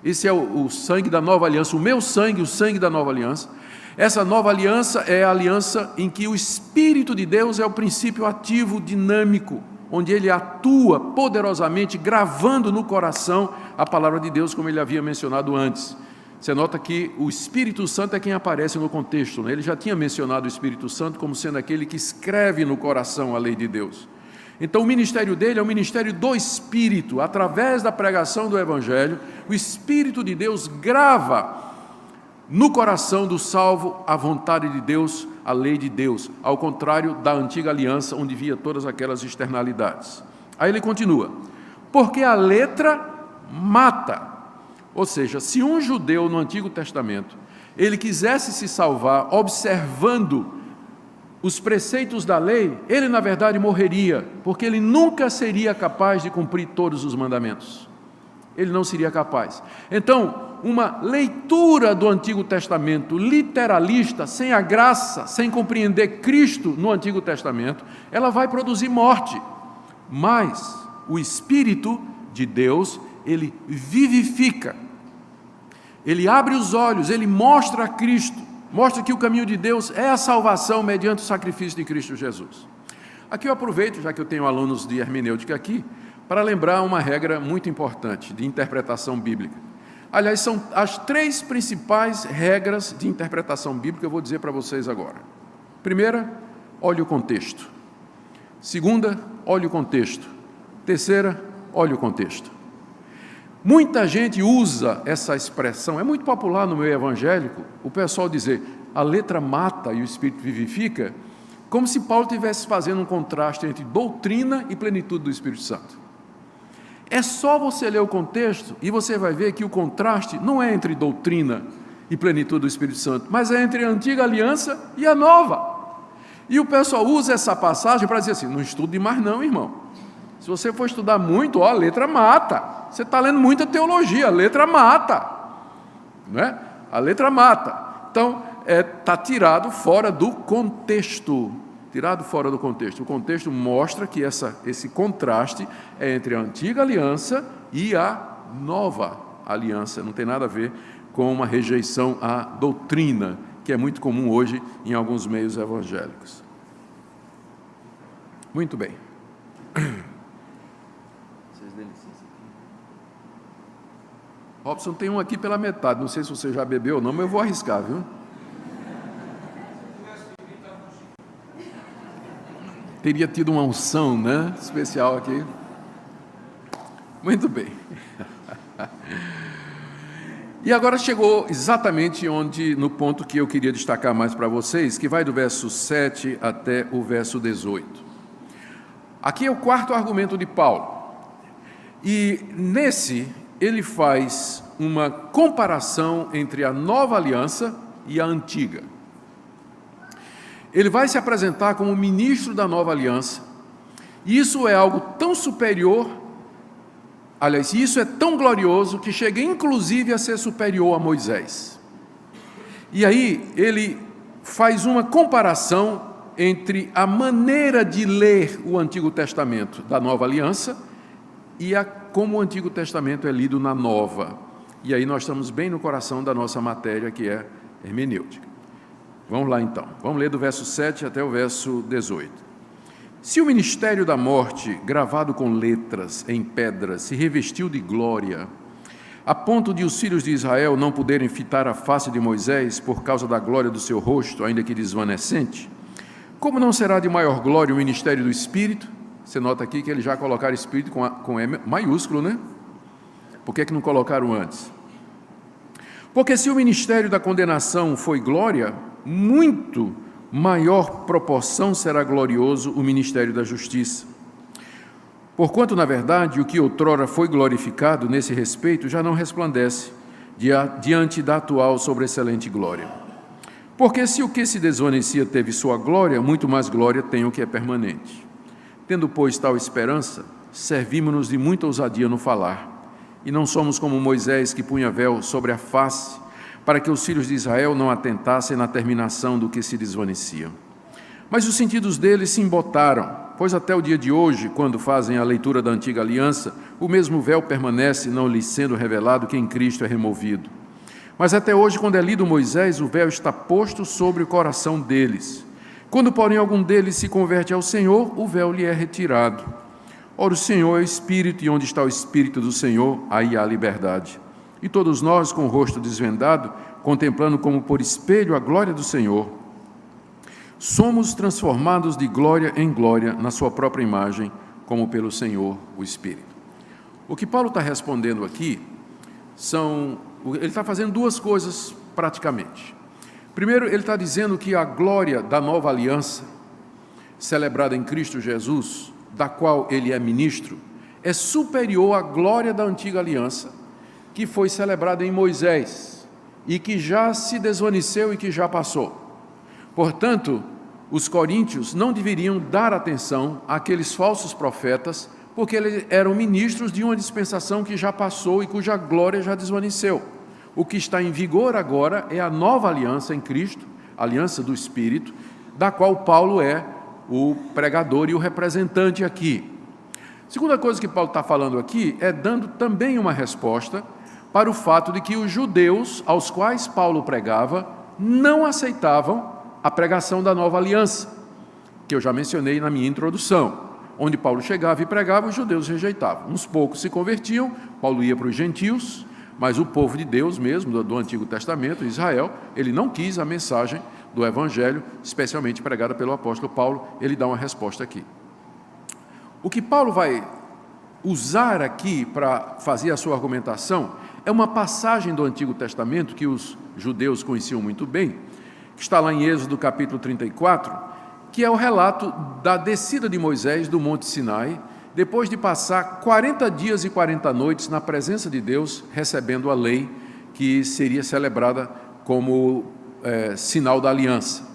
esse é o sangue da nova aliança, o meu sangue, o sangue da nova aliança. Essa nova aliança é a aliança em que o Espírito de Deus é o princípio ativo, dinâmico, onde ele atua poderosamente, gravando no coração a palavra de Deus, como ele havia mencionado antes. Você nota que o Espírito Santo é quem aparece no contexto, né? Ele já tinha mencionado o Espírito Santo como sendo aquele que escreve no coração a lei de Deus. Então, o ministério dele é o ministério do Espírito. Através da pregação do Evangelho, o Espírito de Deus grava no coração do salvo a vontade de Deus, a lei de Deus, ao contrário da antiga aliança, onde via todas aquelas externalidades. Aí ele continua, porque a letra mata. Ou seja, se um judeu no Antigo Testamento, ele quisesse se salvar observando os preceitos da lei, ele na verdade morreria, porque ele nunca seria capaz de cumprir todos os mandamentos. Ele não seria capaz. Então, uma leitura do Antigo Testamento literalista, sem a graça, sem compreender Cristo no Antigo Testamento, ela vai produzir morte. Mas o Espírito de Deus, ele vivifica, ele abre os olhos, ele mostra a Cristo, mostra que o caminho de Deus é a salvação mediante o sacrifício de Cristo Jesus. Aqui eu aproveito, já que eu tenho alunos de hermenêutica aqui, para lembrar uma regra muito importante de interpretação bíblica. Aliás, são as 3 principais regras de interpretação bíblica, eu vou dizer para vocês agora. Primeira, olhe o contexto. Segunda, olhe o contexto. Terceira, olhe o contexto. Muita gente usa essa expressão, é muito popular no meio evangélico, o pessoal dizer, a letra mata e o Espírito vivifica, como se Paulo estivesse fazendo um contraste entre doutrina e plenitude do Espírito Santo. É só você ler o contexto e você vai ver que o contraste não é entre doutrina e plenitude do Espírito Santo, mas é entre a antiga aliança e a nova. E o pessoal usa essa passagem para dizer assim, não estude mais não, irmão. Se você for estudar muito, a letra mata. Você está lendo muita teologia, a letra mata. Não é? A letra mata. Então, está tirado fora do contexto. Tirado fora do contexto. O contexto mostra que esse contraste é entre a antiga aliança e a nova aliança. Não tem nada a ver com uma rejeição à doutrina, que é muito comum hoje em alguns meios evangélicos. Muito bem. Vocês dêem licença aqui. Robson, tem um aqui pela metade. Não sei se você já bebeu ou não, mas eu vou arriscar, viu? Teria tido uma unção, né? Especial aqui. Muito bem. E agora chegou exatamente no ponto que eu queria destacar mais para vocês, que vai do verso 7 até o verso 18. Aqui é o quarto argumento de Paulo. E nesse, ele faz uma comparação entre a nova aliança e a antiga. Ele vai se apresentar como ministro da nova aliança. E isso é algo tão superior, aliás, isso é tão glorioso que chega inclusive a ser superior a Moisés. E aí ele faz uma comparação entre a maneira de ler o Antigo Testamento da Nova Aliança e como o Antigo Testamento é lido na Nova. E aí nós estamos bem no coração da nossa matéria, que é hermenêutica. Vamos lá então, vamos ler do verso 7 até o verso 18. Se o ministério da morte, gravado com letras em pedras, se revestiu de glória, a ponto de os filhos de Israel não poderem fitar a face de Moisés por causa da glória do seu rosto, ainda que desvanecente, como não será de maior glória o ministério do Espírito? Você nota aqui que eles já colocaram Espírito com E maiúsculo, né? Por que não colocaram antes? Porque se o ministério da condenação foi glória, muito maior proporção será glorioso o ministério da justiça. Porquanto, na verdade, o que outrora foi glorificado nesse respeito já não resplandece diante da atual sobreexcelente glória. Porque se o que se desvanecia teve sua glória, muito mais glória tem o que é permanente. Tendo, pois, tal esperança, servimos-nos de muita ousadia no falar, e não somos como Moisés, que punha véu sobre a face, para que os filhos de Israel não atentassem na terminação do que se desvanecia. Mas os sentidos deles se embotaram, pois até o dia de hoje, quando fazem a leitura da antiga aliança, o mesmo véu permanece, não lhes sendo revelado que em Cristo é removido. Mas até hoje, quando é lido Moisés, o véu está posto sobre o coração deles. Quando, porém, algum deles se converte ao Senhor, o véu lhe é retirado. Ora, o Senhor é o Espírito, e onde está o Espírito do Senhor, aí há liberdade. E todos nós, com o rosto desvendado, contemplando como por espelho a glória do Senhor, somos transformados de glória em glória na sua própria imagem, como pelo Senhor, o Espírito. O que Paulo está respondendo aqui ele está fazendo duas coisas praticamente. Primeiro, ele está dizendo que a glória da nova aliança, celebrada em Cristo Jesus, da qual ele é ministro, é superior à glória da antiga aliança, que foi celebrada em Moisés, e que já se desvaneceu e que já passou. Portanto, os coríntios não deveriam dar atenção àqueles falsos profetas, porque eles eram ministros de uma dispensação que já passou e cuja glória já desvaneceu. O que está em vigor agora é a nova aliança em Cristo, a aliança do Espírito, da qual Paulo é o pregador e o representante aqui. Segunda coisa que Paulo está falando aqui é dando também uma resposta para o fato de que os judeus aos quais Paulo pregava não aceitavam a pregação da nova aliança, que eu já mencionei na minha introdução. Onde Paulo chegava e pregava, os judeus rejeitavam. Uns poucos se convertiam, Paulo ia para os gentios, mas o povo de Deus mesmo, do Antigo Testamento, Israel, ele não quis a mensagem do Evangelho, especialmente pregada pelo apóstolo Paulo. Ele dá uma resposta aqui. O que Paulo vai usar aqui para fazer a sua argumentação é uma passagem do Antigo Testamento que os judeus conheciam muito bem, que está lá em Êxodo capítulo 34, que é o relato da descida de Moisés do Monte Sinai, depois de passar 40 dias e 40 noites na presença de Deus, recebendo a lei que seria celebrada como sinal da aliança.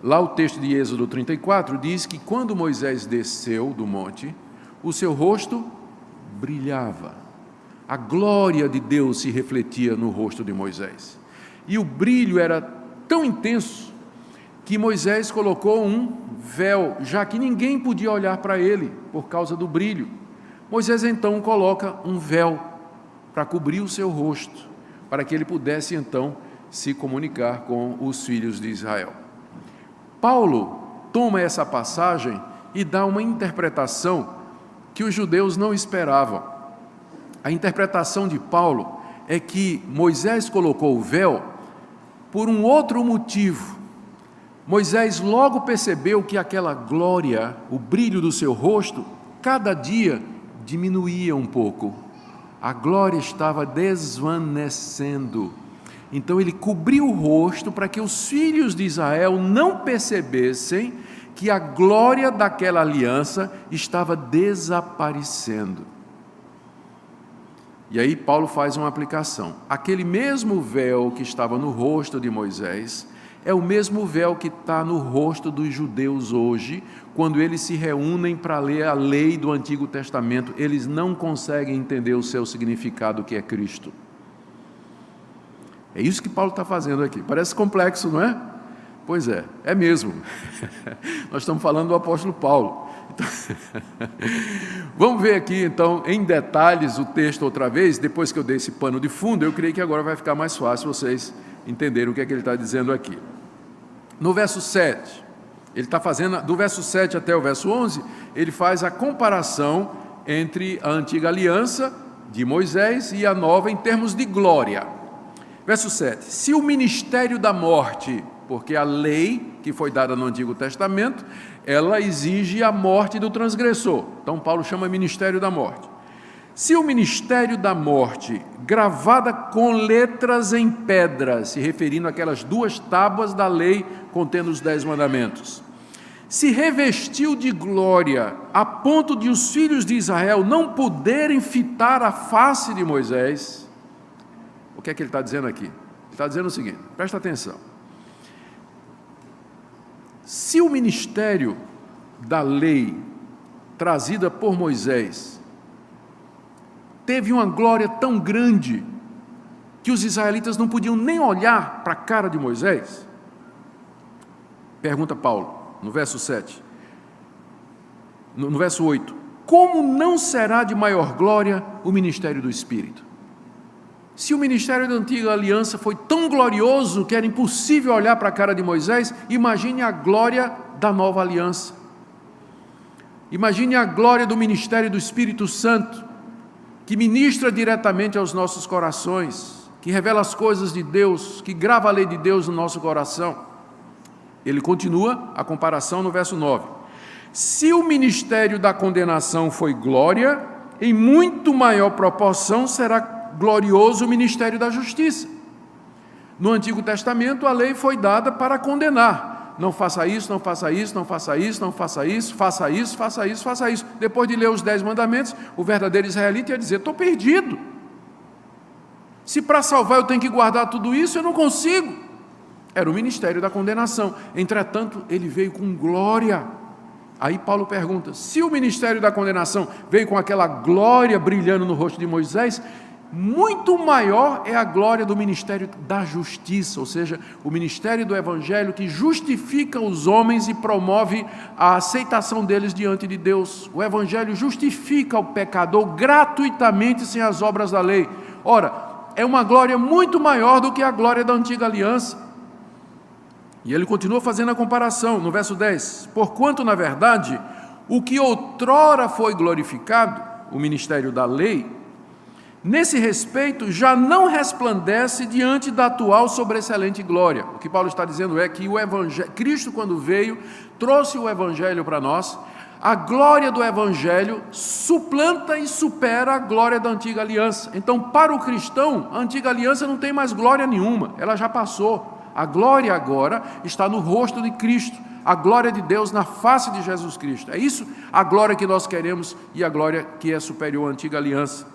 Lá o texto de Êxodo 34 diz que quando Moisés desceu do monte, o seu rosto brilhava. A glória de Deus se refletia no rosto de Moisés. E o brilho era tão intenso que Moisés colocou um véu, já que ninguém podia olhar para ele por causa do brilho. Moisés então coloca um véu para cobrir o seu rosto, para que ele pudesse então se comunicar com os filhos de Israel. Paulo toma essa passagem e dá uma interpretação que os judeus não esperavam. A interpretação de Paulo é que Moisés colocou o véu por um outro motivo. Moisés logo percebeu que aquela glória, o brilho do seu rosto, cada dia diminuía um pouco. A glória estava desvanecendo. Então ele cobriu o rosto para que os filhos de Israel não percebessem que a glória daquela aliança estava desaparecendo. E aí Paulo faz uma aplicação. Aquele mesmo véu que estava no rosto de Moisés é o mesmo véu que está no rosto dos judeus hoje, quando eles se reúnem para ler a lei do Antigo Testamento, eles não conseguem entender o seu significado, que é Cristo. É isso que Paulo está fazendo aqui. Parece complexo, não é? Pois é mesmo. Nós estamos falando do apóstolo Paulo. Então, vamos ver aqui, então, em detalhes o texto outra vez. Depois que eu dei esse pano de fundo, eu creio que agora vai ficar mais fácil vocês entenderem o que é que ele está dizendo aqui. No verso 7, ele está fazendo, do verso 7 até o verso 11, ele faz a comparação entre a antiga aliança de Moisés e a nova em termos de glória. Verso 7, se o ministério da morte, porque a lei que foi dada no Antigo Testamento, ela exige a morte do transgressor. Então Paulo chama ministério da morte. Se o ministério da morte, gravada com letras em pedra, se referindo àquelas 2 tábuas da lei contendo os 10 mandamentos, se revestiu de glória a ponto de os filhos de Israel não poderem fitar a face de Moisés, o que é que ele está dizendo aqui? Ele está dizendo o seguinte, presta atenção. Se o ministério da lei trazida por Moisés teve uma glória tão grande que os israelitas não podiam nem olhar para a cara de Moisés, pergunta Paulo, no verso 7, no verso 8, como não será de maior glória o ministério do Espírito? Se o ministério da antiga aliança foi tão glorioso que era impossível olhar para a cara de Moisés, imagine a glória da nova aliança. Imagine a glória do ministério do Espírito Santo, que ministra diretamente aos nossos corações, que revela as coisas de Deus, que grava a lei de Deus no nosso coração. Ele continua a comparação no verso 9. Se o ministério da condenação foi glória, em muito maior proporção será glorioso o ministério da justiça. No Antigo Testamento, a lei foi dada para condenar. Não faça isso, não faça isso, não faça isso, não faça isso, faça isso, faça isso, faça isso. Depois de ler os 10 mandamentos, o verdadeiro israelita ia dizer, estou perdido. Se para salvar eu tenho que guardar tudo isso, eu não consigo. Era o ministério da condenação. Entretanto, ele veio com glória. Aí Paulo pergunta, se o ministério da condenação veio com aquela glória brilhando no rosto de Moisés, muito maior é a glória do ministério da justiça, ou seja, o ministério do Evangelho que justifica os homens e promove a aceitação deles diante de Deus. O Evangelho justifica o pecador gratuitamente sem as obras da lei. Ora, é uma glória muito maior do que a glória da antiga aliança. E ele continua fazendo a comparação no verso 10. Porquanto, na verdade, o que outrora foi glorificado, o ministério da lei, nesse respeito, já não resplandece diante da atual sobreexcelente glória. O que Paulo está dizendo é que o Evangelho, Cristo, quando veio, trouxe o Evangelho para nós. A glória do Evangelho suplanta e supera a glória da antiga aliança. Então, para o cristão, a antiga aliança não tem mais glória nenhuma, ela já passou. A glória agora está no rosto de Cristo, a glória de Deus na face de Jesus Cristo. É isso a glória que nós queremos e a glória que é superior à antiga aliança.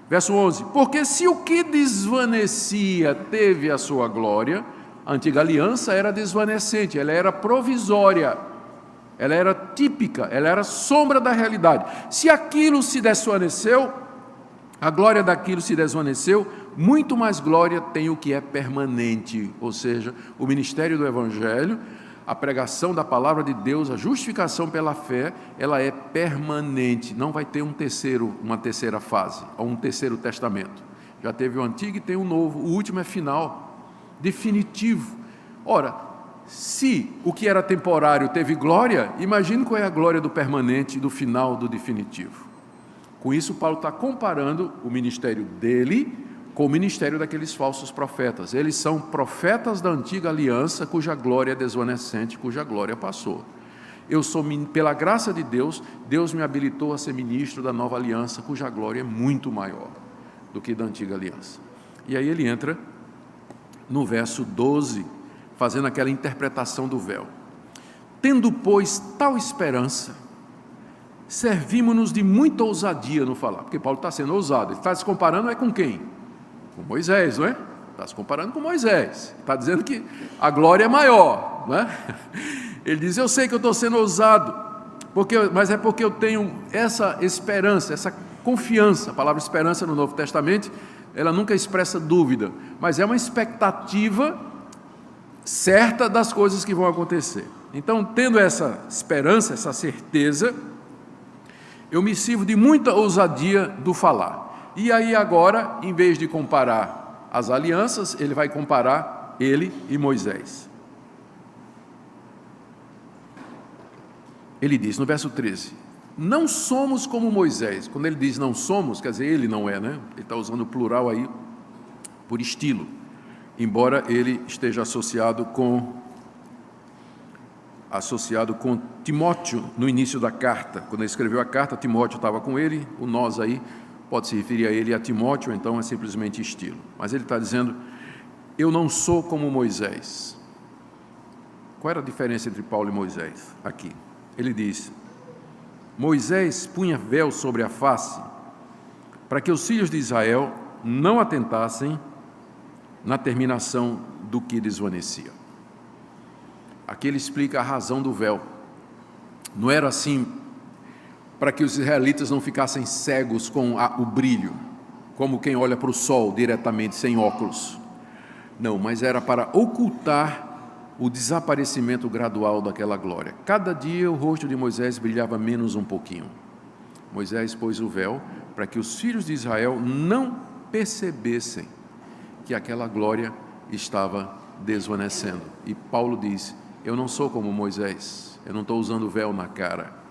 Verso 11, porque se o que desvanecia teve a sua glória, a antiga aliança era desvanecente, ela era provisória. ela era típica, ela era sombra da realidade. Se aquilo se desvaneceu, a glória daquilo se desvaneceu, muito mais glória tem o que é permanente, ou seja, o ministério do Evangelho, a pregação da palavra de Deus, a justificação pela fé, ela é permanente, não vai ter uma terceira fase, ou um terceiro testamento. Já teve o antigo e tem o novo, o último é final, definitivo. Ora, se o que era temporário teve glória, imagine qual é a glória do permanente, do final, do definitivo. Com isso, Paulo está comparando o ministério dele com o ministério daqueles falsos profetas. Eles são profetas da antiga aliança, cuja glória é desvanecente, cuja glória passou. Eu sou, pela graça de Deus, Deus me habilitou a ser ministro da nova aliança, cuja glória é muito maior do que da antiga aliança. E aí ele entra no verso 12, fazendo aquela interpretação do véu. Tendo, pois, tal esperança, servimos-nos de muita ousadia no falar, porque Paulo está sendo ousado, ele está se comparando com quem? Com Moisés, não é? Está se comparando com Moisés, está dizendo que a glória é maior, não é? Ele diz, eu sei que eu estou sendo ousado, mas é porque eu tenho essa esperança, essa confiança. A palavra esperança no Novo Testamento, ela nunca expressa dúvida, mas é uma expectativa certa das coisas que vão acontecer. Então, tendo essa esperança, essa certeza, eu me sirvo de muita ousadia do falar. E aí agora, em vez de comparar as alianças, ele vai comparar ele e Moisés. Ele diz no verso 13, não somos como Moisés. Quando ele diz não somos, quer dizer, ele não é, né? Ele está usando o plural aí por estilo, embora ele esteja associado com Timóteo no início da carta. Quando ele escreveu a carta, Timóteo estava com ele, o nós aí pode se referir a ele e a Timóteo, então é simplesmente estilo. Mas ele está dizendo, eu não sou como Moisés. Qual era a diferença entre Paulo e Moisés? Aqui, ele diz, Moisés punha véu sobre a face, para que os filhos de Israel não atentassem na terminação do que desvanecia. Aqui ele explica a razão do véu. Não era assim para que os israelitas não ficassem cegos com o brilho, como quem olha para o sol diretamente, sem óculos. Não, mas era para ocultar o desaparecimento gradual daquela glória. Cada dia o rosto de Moisés brilhava menos um pouquinho. Moisés pôs o véu para que os filhos de Israel não percebessem que aquela glória estava desvanecendo. E Paulo diz, eu não sou como Moisés, eu não estou usando véu na cara.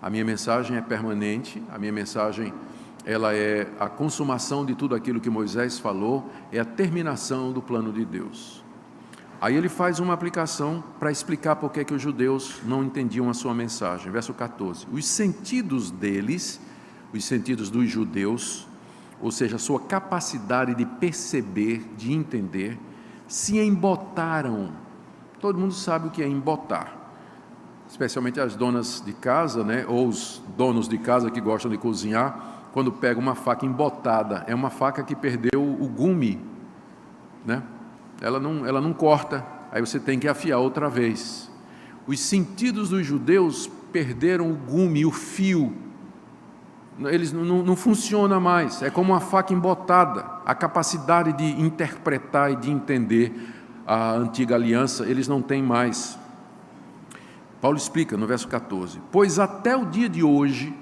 A minha mensagem é permanente, a minha mensagem ela é a consumação de tudo aquilo que Moisés falou, é a terminação do plano de Deus. Aí ele faz uma aplicação para explicar por que os judeus não entendiam a sua mensagem. Verso 14, os sentidos deles, os sentidos dos judeus, ou seja, a sua capacidade de perceber, de entender, se embotaram. Todo mundo sabe o que é embotar, especialmente as donas de casa, né, ou os donos de casa que gostam de cozinhar, quando pega uma faca embotada, é uma faca que perdeu o gume, né? Ela não corta, aí você tem que afiar outra vez. Os sentidos dos judeus perderam o gume, o fio, eles não funcionam mais, é como uma faca embotada. A capacidade de interpretar e de entender a antiga aliança, eles não têm mais. Paulo explica no verso 14, pois até o dia de hoje,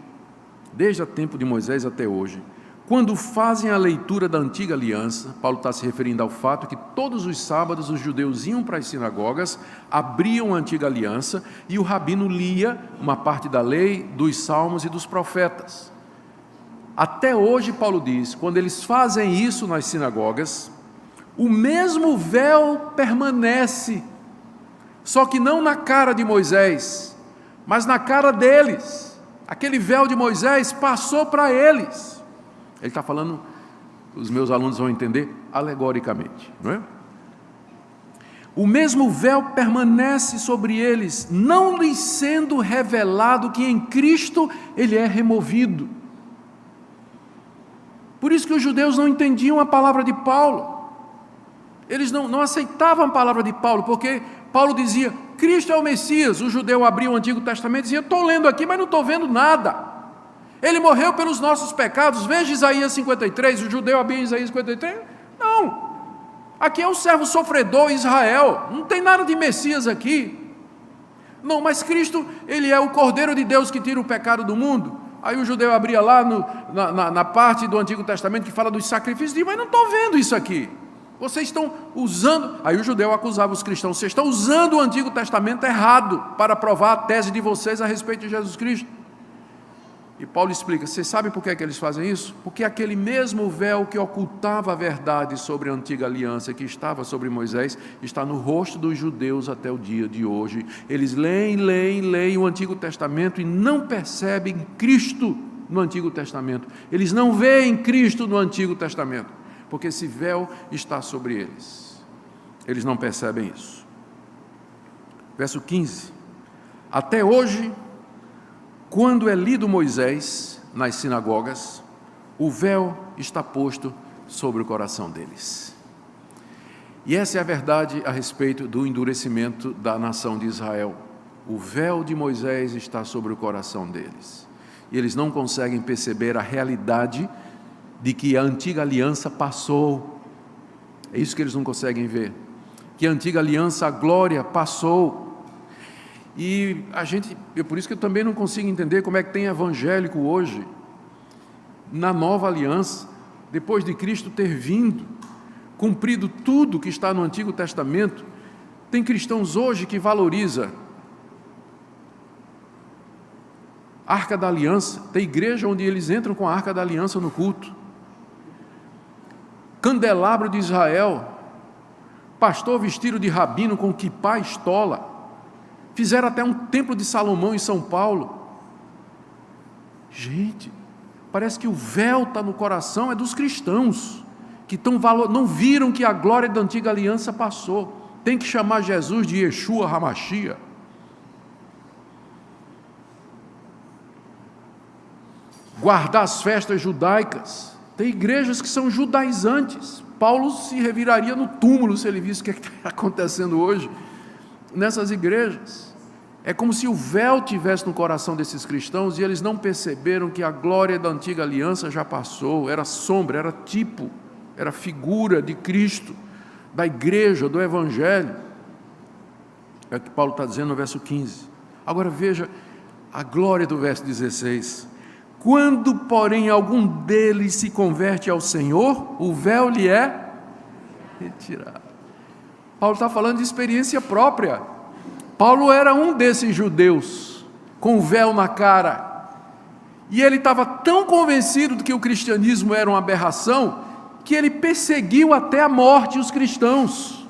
desde o tempo de Moisés até hoje, quando fazem a leitura da antiga aliança, Paulo está se referindo ao fato que todos os sábados os judeus iam para as sinagogas, abriam a antiga aliança e o rabino lia uma parte da lei, dos salmos e dos profetas. Até hoje, Paulo diz, quando eles fazem isso nas sinagogas, o mesmo véu permanece, só que não na cara de Moisés, mas na cara deles. Aquele véu de Moisés passou para eles. Ele está falando, os meus alunos vão entender, alegoricamente, não é? O mesmo véu permanece sobre eles, não lhes sendo revelado que em Cristo ele é removido. Por isso que os judeus não entendiam a palavra de Paulo. Eles não aceitavam a palavra de Paulo, porque Paulo dizia, Cristo é o Messias. O judeu abria o Antigo Testamento e dizia: estou lendo aqui, mas não estou vendo nada. Ele morreu pelos nossos pecados. Veja Isaías 53, o judeu abria Isaías 53. Não, aqui é o servo sofredor Israel, não tem nada de Messias aqui. Não, mas Cristo, Ele é o Cordeiro de Deus que tira o pecado do mundo. Aí o judeu abria lá na parte do Antigo Testamento que fala dos sacrifícios, e diz: mas não estou vendo isso aqui. Vocês estão usando... Aí o judeu acusava os cristãos: vocês estão usando o Antigo Testamento errado para provar a tese de vocês a respeito de Jesus Cristo. E Paulo explica: vocês sabem por que é que eles fazem isso? Porque aquele mesmo véu que ocultava a verdade sobre a antiga aliança, que estava sobre Moisés, está no rosto dos judeus até o dia de hoje. Eles leem o Antigo Testamento e não percebem Cristo no Antigo Testamento. Eles não veem Cristo no Antigo Testamento, porque esse véu está sobre eles. Eles não percebem isso. Verso 15: até hoje, quando é lido Moisés nas sinagogas, o véu está posto sobre o coração deles. E essa é a verdade a respeito do endurecimento da nação de Israel. O véu de Moisés está sobre o coração deles. E eles não conseguem perceber a realidade de que a antiga aliança passou. É isso que eles não conseguem ver. Que a antiga aliança, a glória, passou. E por isso que eu também não consigo entender como é que tem evangélico hoje, na nova aliança, depois de Cristo ter vindo, cumprido tudo que está no Antigo Testamento. Tem cristãos hoje que valoriza a Arca da Aliança. Tem igreja onde eles entram com a Arca da Aliança no culto. Candelabro de Israel, pastor vestido de rabino com quipá e estola. Fizeram até um templo de Salomão em São Paulo. Gente, parece que o véu está no coração dos cristãos, que não viram que a glória da antiga aliança passou. Tem que chamar Jesus de Yeshua HaMashiach. Guardar as festas judaicas. Tem igrejas que são judaizantes. Paulo se reviraria no túmulo se ele visse o que está acontecendo hoje nessas igrejas. É como se o véu tivesse no coração desses cristãos e eles não perceberam que a glória da antiga aliança já passou. Era sombra, era tipo, era figura de Cristo, da igreja, do evangelho. É o que Paulo está dizendo no verso 15. Agora veja a glória do verso 16. Quando, porém, algum deles se converte ao Senhor, o véu lhe é retirado. Paulo está falando de experiência própria. Paulo era um desses judeus, com o véu na cara, e ele estava tão convencido de que o cristianismo era uma aberração, que ele perseguiu até a morte os cristãos.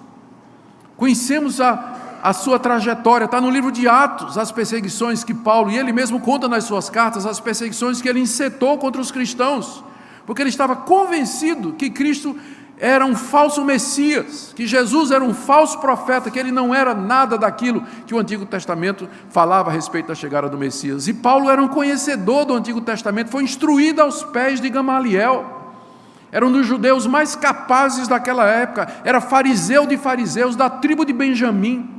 Conhecemos a sua trajetória, está no livro de Atos, as perseguições que Paulo, e ele mesmo conta nas suas cartas, as perseguições que ele encetou contra os cristãos, porque ele estava convencido que Cristo era um falso Messias, que Jesus era um falso profeta, que ele não era nada daquilo que o Antigo Testamento falava a respeito da chegada do Messias. E Paulo era um conhecedor do Antigo Testamento, foi instruído aos pés de Gamaliel, era um dos judeus mais capazes daquela época, era fariseu de fariseus, da tribo de Benjamim.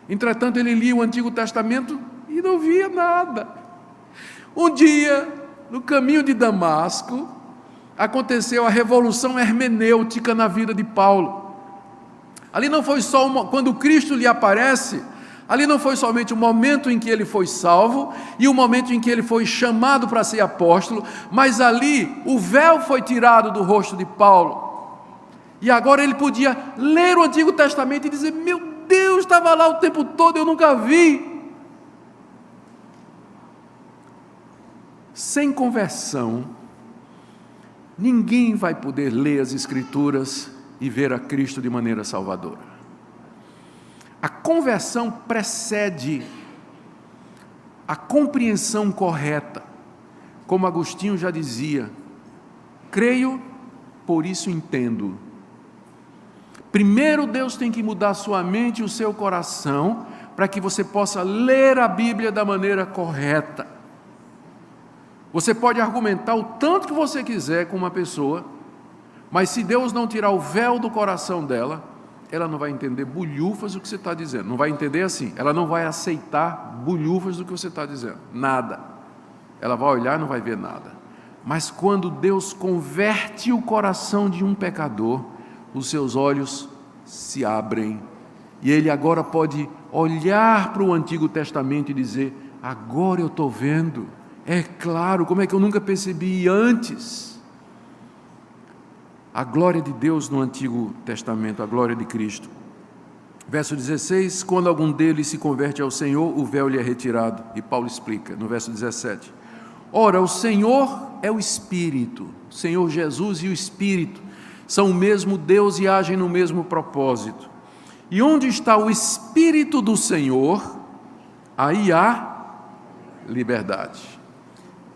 Entretanto, ele lia o Antigo Testamento e não via nada. Um dia, no caminho de Damasco, aconteceu a revolução hermenêutica na vida de Paulo. Ali não foi só quando Cristo lhe aparece, ali não foi somente o momento em que ele foi salvo e o momento em que ele foi chamado para ser apóstolo, mas ali o véu foi tirado do rosto de Paulo. E agora ele podia ler o Antigo Testamento e dizer: meu Deus, estava lá o tempo todo, eu nunca vi. Sem conversão, ninguém vai poder ler as Escrituras e ver a Cristo de maneira salvadora. A conversão precede a compreensão correta. Como Agostinho já dizia: creio, por isso entendo. Primeiro Deus tem que mudar a sua mente e o seu coração, para que você possa ler a Bíblia da maneira correta. Você pode argumentar o tanto que você quiser com uma pessoa, mas se Deus não tirar o véu do coração dela, ela não vai entender bulhufas do que você está dizendo. Não vai entender assim. Ela não vai aceitar bulhufas do que você está dizendo. Nada. Ela vai olhar e não vai ver nada. Mas quando Deus converte o coração de um pecador, os seus olhos se abrem. E ele agora pode olhar para o Antigo Testamento e dizer: agora eu estou vendo. É claro, como é que eu nunca percebi antes? A glória de Deus no Antigo Testamento, a glória de Cristo. Verso 16, quando algum deles se converte ao Senhor, o véu lhe é retirado. E Paulo explica, no verso 17. Ora, o Senhor é o Espírito, o Senhor Jesus e o Espírito são o mesmo Deus e agem no mesmo propósito. E onde está o Espírito do Senhor, aí há liberdade.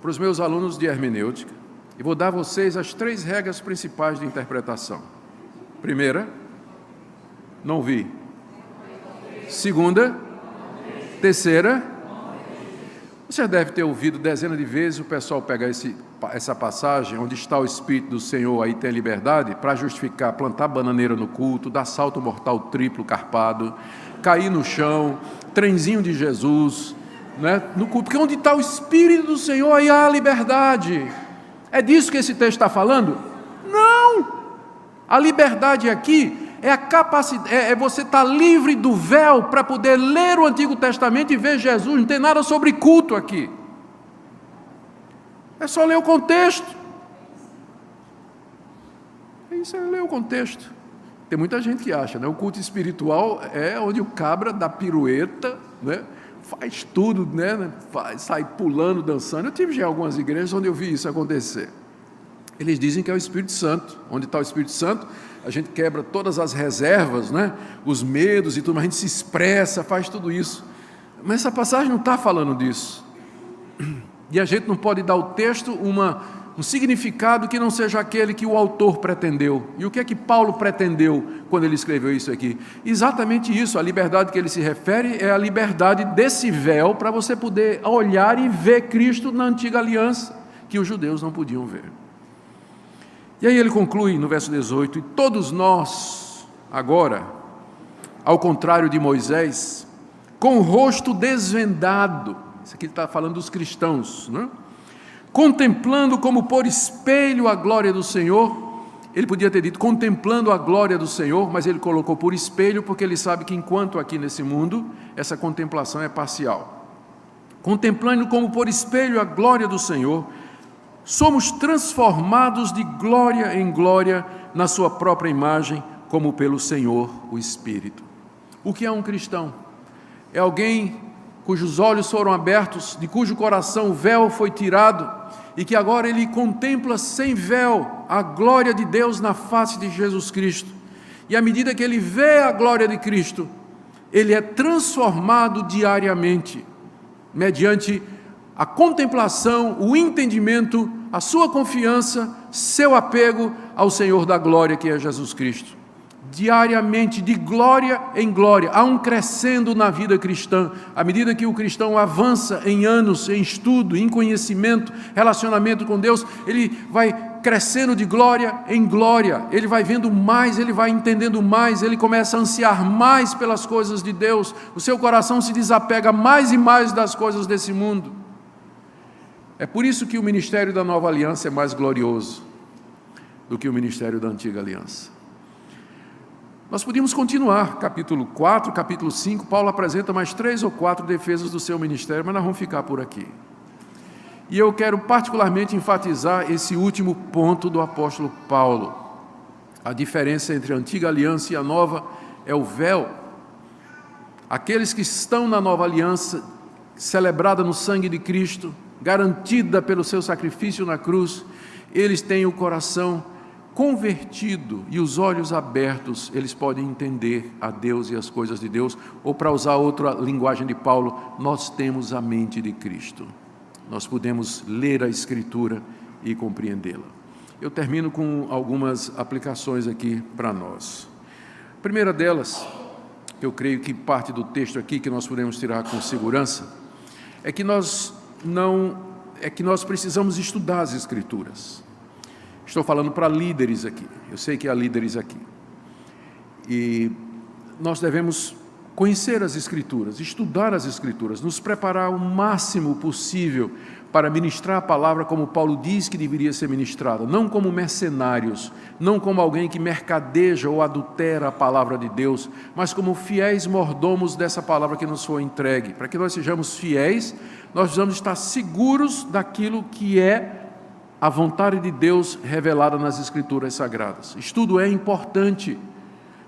Para os meus alunos de hermenêutica, e vou dar a vocês as 3 regras principais de interpretação. Primeira, não vi. Segunda, terceira, você deve ter ouvido dezenas de vezes o pessoal pegar essa passagem, onde está o Espírito do Senhor, aí tem liberdade, para justificar, plantar bananeira no culto, dar salto mortal triplo carpado, cair no chão, trenzinho de Jesus, né, no culto, porque onde está o Espírito do Senhor, aí há liberdade. É disso que esse texto está falando? Não! A liberdade aqui é a capacidade, é você estar livre do véu para poder ler o Antigo Testamento e ver Jesus. Não tem nada sobre culto aqui. É só ler o contexto. Isso é ler o contexto. Tem muita gente que acha, né? O culto espiritual é onde o cabra dá pirueta, né? Faz tudo, né? Sai pulando, dançando. Eu tive já algumas igrejas onde eu vi isso acontecer. Eles dizem que é o Espírito Santo. Onde está o Espírito Santo, a gente quebra todas as reservas, né? Os medos e tudo, mas a gente se expressa, faz tudo isso. Mas essa passagem não está falando disso. E a gente não pode dar ao texto um significado que não seja aquele que o autor pretendeu. E o que é que Paulo pretendeu quando ele escreveu isso aqui? Exatamente isso, a liberdade que ele se refere é a liberdade desse véu para você poder olhar e ver Cristo na antiga aliança, que os judeus não podiam ver. E aí ele conclui no verso 18, e todos nós, agora, ao contrário de Moisés, com o rosto desvendado, isso aqui ele está falando dos cristãos, né? Contemplando como por espelho a glória do Senhor. Ele podia ter dito contemplando a glória do Senhor, mas ele colocou por espelho, porque ele sabe que enquanto aqui nesse mundo, essa contemplação é parcial. Contemplando como por espelho a glória do Senhor, somos transformados de glória em glória na sua própria imagem, como pelo Senhor, o Espírito. O que é um cristão? É alguém cujos olhos foram abertos, de cujo coração o véu foi tirado, e que agora ele contempla sem véu a glória de Deus na face de Jesus Cristo. E à medida que ele vê a glória de Cristo, ele é transformado diariamente, mediante a contemplação, o entendimento, a sua confiança, seu apego ao Senhor da glória, que é Jesus Cristo. Diariamente, de glória em glória, há um crescendo na vida cristã, à medida que o cristão avança em anos, em estudo, em conhecimento, relacionamento com Deus, ele vai crescendo de glória em glória, ele vai vendo mais, ele vai entendendo mais, ele começa a ansiar mais pelas coisas de Deus, o seu coração se desapega mais e mais das coisas desse mundo. É por isso que o ministério da Nova Aliança é mais glorioso do que o ministério da Antiga Aliança. Nós podíamos continuar, capítulo 4, capítulo 5, Paulo apresenta mais 3 ou 4 defesas do seu ministério, mas nós vamos ficar por aqui. E eu quero particularmente enfatizar esse último ponto do apóstolo Paulo. A diferença entre a antiga aliança e a nova é o véu. Aqueles que estão na nova aliança, celebrada no sangue de Cristo, garantida pelo seu sacrifício na cruz, eles têm o coração convertido e os olhos abertos, eles podem entender a Deus e as coisas de Deus, ou para usar outra linguagem de Paulo, nós temos a mente de Cristo. Nós podemos ler a Escritura e compreendê-la. Eu termino com algumas aplicações aqui para nós. A primeira delas, eu creio que parte do texto aqui que nós podemos tirar com segurança, é que nós precisamos estudar as Escrituras. Estou falando para líderes aqui, eu sei que há líderes aqui. E nós devemos conhecer as Escrituras, estudar as Escrituras, nos preparar o máximo possível para ministrar a palavra como Paulo diz que deveria ser ministrada, não como mercenários, não como alguém que mercadeja ou adultera a palavra de Deus, mas como fiéis mordomos dessa palavra que nos foi entregue. Para que nós sejamos fiéis, nós precisamos estar seguros daquilo que é a vontade de Deus revelada nas Escrituras Sagradas. Estudo é importante.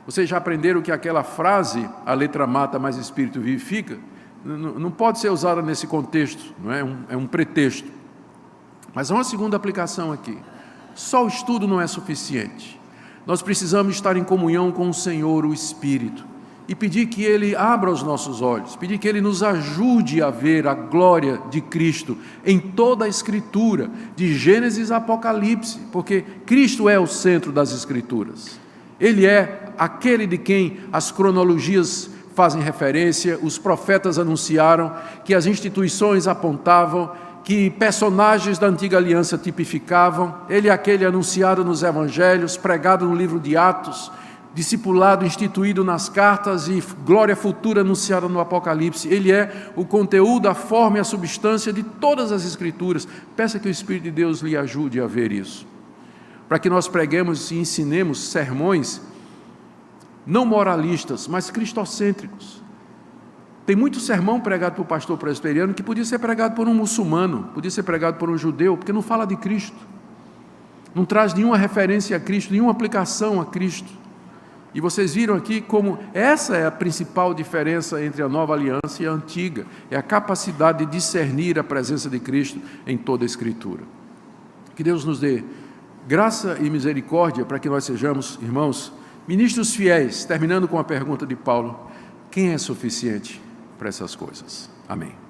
Vocês já aprenderam que aquela frase, a letra mata, mas o espírito vivifica, não pode ser usada nesse contexto, não é? É um pretexto. Mas há uma segunda aplicação aqui. Só o estudo não é suficiente. Nós precisamos estar em comunhão com o Senhor, o Espírito, e pedir que Ele abra os nossos olhos, pedir que Ele nos ajude a ver a glória de Cristo em toda a Escritura, de Gênesis a Apocalipse, porque Cristo é o centro das Escrituras. Ele é aquele de quem as cronologias fazem referência, os profetas anunciaram, que as instituições apontavam, que personagens da antiga aliança tipificavam. Ele é aquele anunciado nos evangelhos, pregado no livro de Atos, discipulado instituído nas cartas e glória futura anunciada no Apocalipse. Ele é o conteúdo, a forma e a substância de todas as Escrituras. Peça que o Espírito de Deus lhe ajude a ver isso, para que nós preguemos e ensinemos sermões não moralistas, mas cristocêntricos. Tem muito sermão pregado por pastor presbiteriano que podia ser pregado por um muçulmano, podia ser pregado por um judeu, porque não fala de Cristo, não traz nenhuma referência a Cristo, nenhuma aplicação a Cristo. E vocês viram aqui como essa é a principal diferença entre a nova aliança e a antiga, é a capacidade de discernir a presença de Cristo em toda a Escritura. Que Deus nos dê graça e misericórdia para que nós sejamos, irmãos, ministros fiéis, terminando com a pergunta de Paulo: quem é suficiente para essas coisas? Amém.